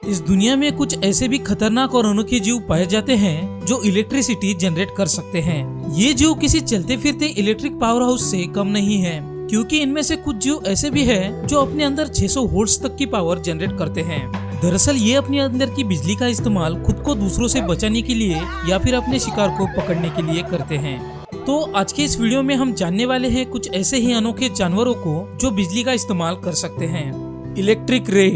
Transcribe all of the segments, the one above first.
इस दुनिया में कुछ ऐसे भी खतरनाक और अनोखे जीव पाए जाते हैं जो इलेक्ट्रिसिटी जनरेट कर सकते हैं। ये जीव किसी चलते फिरते इलेक्ट्रिक पावर हाउस से कम नहीं है, क्योंकि इनमें से कुछ जीव ऐसे भी हैं जो अपने अंदर 600 वोल्ट्स तक की पावर जनरेट करते हैं। दरअसल ये अपने अंदर की बिजली का इस्तेमाल खुद को दूसरों से बचाने के लिए या फिर अपने शिकार को पकड़ने के लिए करते हैं। तो आज के इस वीडियो में हम जानने वाले हैं कुछ ऐसे ही अनोखे जानवरों को जो बिजली का इस्तेमाल कर सकते हैं। Electric ray.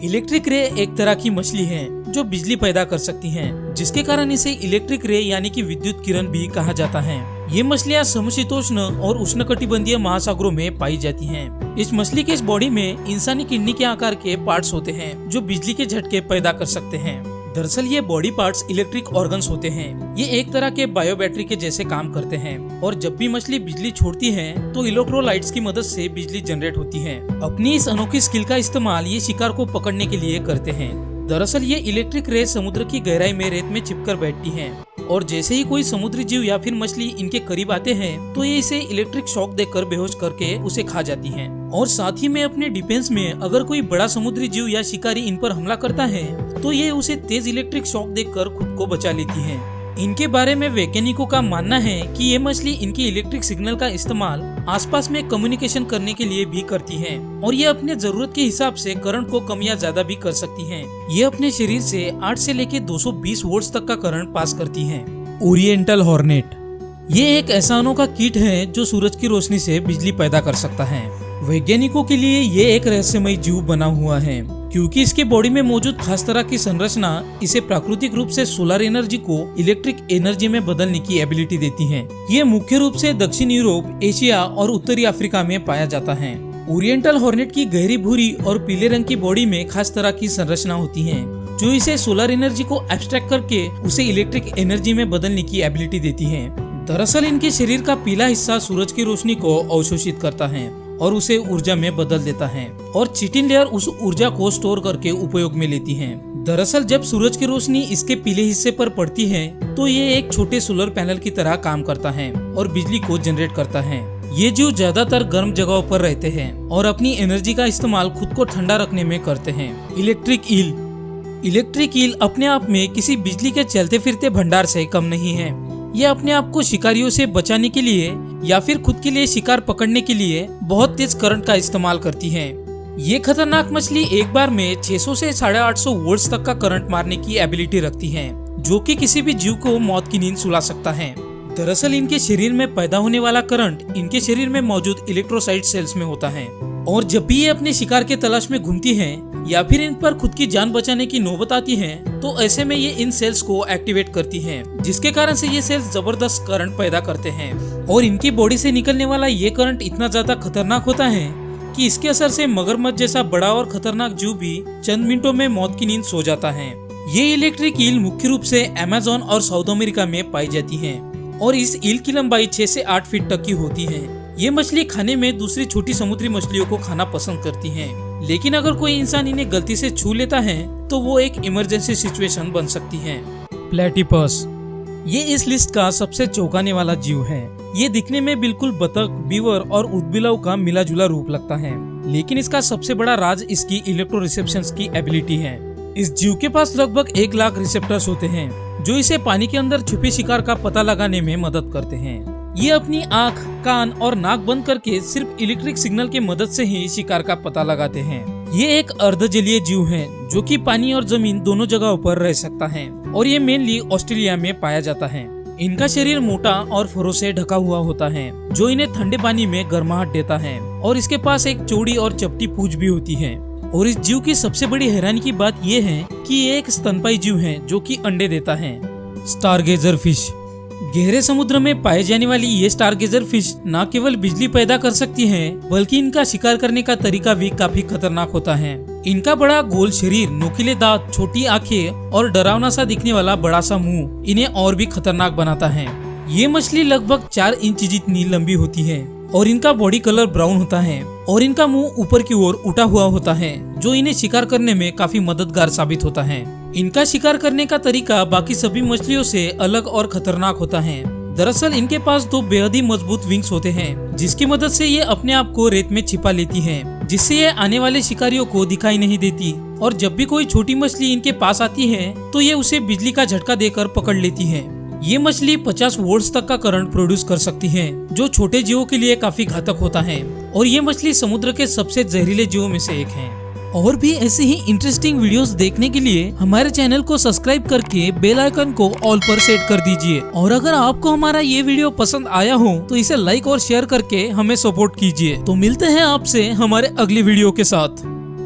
इलेक्ट्रिक रे एक तरह की मछली है जो बिजली पैदा कर सकती हैं, जिसके कारण इसे इलेक्ट्रिक रे यानी कि विद्युत किरण भी कहा जाता है। ये मछलियाँ समशीतोष्ण और उष्णकटिबंधीय महासागरों में पाई जाती हैं। इस मछली के इस बॉडी में इंसानी किडनी के आकार के पार्ट्स होते हैं जो बिजली के झटके पैदा कर सकते हैं। दरअसल ये बॉडी पार्ट्स इलेक्ट्रिक ऑर्गन्स होते हैं। ये एक तरह के बायो बैटरी के जैसे काम करते हैं और जब भी मछली बिजली छोड़ती है तो इलेक्ट्रोलाइट्स की मदद से बिजली जनरेट होती है। अपनी इस अनोखी स्किल का इस्तेमाल ये शिकार को पकड़ने के लिए करते हैं। दरअसल ये इलेक्ट्रिक रे समुद्र की गहराई में रेत में चिपकर बैठती हैं और जैसे ही कोई समुद्री जीव या फिर मछली इनके करीब आते हैं तो ये इसे इलेक्ट्रिक शॉक देकर बेहोश करके उसे खा जाती हैं। और साथ ही में अपने डिफेंस में अगर कोई बड़ा समुद्री जीव या शिकारी इन पर हमला करता है तो ये उसे तेज इलेक्ट्रिक शॉक देकर खुद को बचा लेती हैं। इनके बारे में वैज्ञानिकों का मानना है कि ये मछली इनकी इलेक्ट्रिक सिग्नल का इस्तेमाल आसपास में कम्युनिकेशन करने के लिए भी करती है और ये अपने जरूरत के हिसाब से करंट को कम या ज्यादा भी कर सकती हैं। ये अपने शरीर से 8 से लेकर 220 वोल्ट्स तक का करंट पास करती हैं। Oriental hornet. ये एक ऐसा अनोखा कीट है जो सूरज की रोशनी से बिजली पैदा कर सकता है। वैज्ञानिकों के लिए ये एक रहस्यमय जीव बना हुआ है, क्योंकि इसके बॉडी में मौजूद खास तरह की संरचना इसे प्राकृतिक रूप से सोलर एनर्जी को इलेक्ट्रिक एनर्जी में बदलने की एबिलिटी देती है। ये मुख्य रूप से दक्षिण यूरोप, एशिया और उत्तरी अफ्रीका में पाया जाता है। ओरिएंटल हॉर्नेट की गहरी भूरी और पीले रंग की बॉडी में खास तरह की संरचना होती है जो इसे सोलर एनर्जी को एब्स्ट्रैक्ट करके उसे इलेक्ट्रिक एनर्जी में बदलने की एबिलिटी देती है। दरअसल इनके शरीर का पीला हिस्सा सूरज की रोशनी को अवशोषित करता है और उसे ऊर्जा में बदल देता है और चिटिन लेयर उस ऊर्जा को स्टोर करके उपयोग में लेती है। दरअसल जब सूरज की रोशनी इसके पीले हिस्से पर पड़ती है तो ये एक छोटे सोलर पैनल की तरह काम करता है और बिजली को जनरेट करता है। ये जीव ज्यादातर गर्म जगहों पर रहते हैं और अपनी एनर्जी का इस्तेमाल खुद को ठंडा रखने में करते हैं। Electric eel. इलेक्ट्रिक ईल अपने आप में किसी बिजली के चलते फिरते भंडार से कम नहीं है। ये अपने आप को शिकारियों से बचाने के लिए या फिर खुद के लिए शिकार पकड़ने के लिए बहुत तेज करंट का इस्तेमाल करती है। ये खतरनाक मछली एक बार में 600 से 850 वोल्ट्स तक का करंट मारने की एबिलिटी रखती है, जो कि किसी भी जीव को मौत की नींद सुला सकता है। दरअसल इनके शरीर में पैदा होने वाला करंट इनके शरीर में मौजूद इलेक्ट्रोसाइट सेल्स में होता है और जब भी ये अपने शिकार के तलाश में घूमती हैं या फिर इन पर खुद की जान बचाने की नौबत आती है तो ऐसे में ये इन सेल्स को एक्टिवेट करती हैं, जिसके कारण से ये सेल्स जबरदस्त करंट पैदा करते हैं और इनकी बॉडी से निकलने वाला ये करंट इतना ज्यादा खतरनाक होता है कि इसके असर से मगरमच्छ जैसा बड़ा और खतरनाक जीव भी चंद मिनटों में मौत की नींद सो जाता है। ये इलेक्ट्रिक ईल मुख्य रूप से अमेज़न और साउथ अमेरिका में पाई जाती है और इस ईल की लंबाई 6 से 8 फीट तक की होती है। ये मछली खाने में दूसरी छोटी समुद्री मछलियों को खाना पसंद करती हैं, लेकिन अगर कोई इंसान इन्हें गलती से छू लेता है तो वो एक इमरजेंसी सिचुएशन बन सकती है। प्लेटिपस। ये इस लिस्ट का सबसे चौंकाने वाला जीव है। ये दिखने में बिल्कुल बतख, बीवर और उदबिलाव का मिला जुला रूप लगता है, लेकिन इसका सबसे बड़ा राज इसकी इलेक्ट्रो रिसेप्शंस की एबिलिटी है। इस जीव के पास लगभग 1 लाख रिसेप्टर्स होते हैं जो इसे पानी के अंदर छुपे शिकार का पता लगाने में मदद करते हैं। ये अपनी आँख, कान और नाक बंद करके सिर्फ इलेक्ट्रिक सिग्नल की मदद से ही शिकार का पता लगाते हैं। ये एक अर्धजलीय जीव है जो कि पानी और जमीन दोनों जगहों पर रह सकता है और ये मेनली ऑस्ट्रेलिया में पाया जाता है। इनका शरीर मोटा और फरों से ढका हुआ होता है जो इन्हें ठंडे पानी में गर्माहट देता है और इसके पास एक चौड़ी और चपटी पूंछ भी होती है। और इस जीव की सबसे बड़ी हैरानी की बात ये है कि ये एक स्तनपायी जीव है जो कि अंडे देता है। Stargazer fish. गहरे समुद्र में पाए जाने वाली ये स्टारगेजर फिश न केवल बिजली पैदा कर सकती हैं, बल्कि इनका शिकार करने का तरीका भी काफी खतरनाक होता है। इनका बड़ा गोल शरीर, नुकीले दांत, छोटी आंखें और डरावना सा दिखने वाला बड़ा सा मुंह इन्हें और भी खतरनाक बनाता है। ये मछली लगभग 4 इंच जितनी लंबी होती है और इनका बॉडी कलर ब्राउन होता है और इनका मुंह ऊपर की ओर उठा हुआ होता है, जो इन्हें शिकार करने में काफी मददगार साबित होता है। इनका शिकार करने का तरीका बाकी सभी मछलियों से अलग और खतरनाक होता है। दरअसल इनके पास 2 बेहद ही मजबूत विंग्स होते हैं जिसकी मदद से ये अपने आप को रेत में छिपा लेती हैं जिससे ये आने वाले शिकारियों को दिखाई नहीं देती और जब भी कोई छोटी मछली इनके पास आती है तो ये उसे बिजली का झटका देकर पकड़ लेती है। ये मछली 50 वोल्ट्स तक का करंट प्रोड्यूस कर सकती है, जो छोटे जीवों के लिए काफी घातक होता है और ये मछली समुद्र के सबसे जहरीले जीवों में से एक है। और भी ऐसे ही इंटरेस्टिंग वीडियोस देखने के लिए हमारे चैनल को सब्सक्राइब करके बेल आइकन को ऑल पर सेट कर दीजिए। और अगर आपको हमारा ये वीडियो पसंद आया हो तो इसे लाइक और शेयर करके हमें सपोर्ट कीजिए। तो मिलते हैं आपसे हमारे अगली वीडियो के साथ।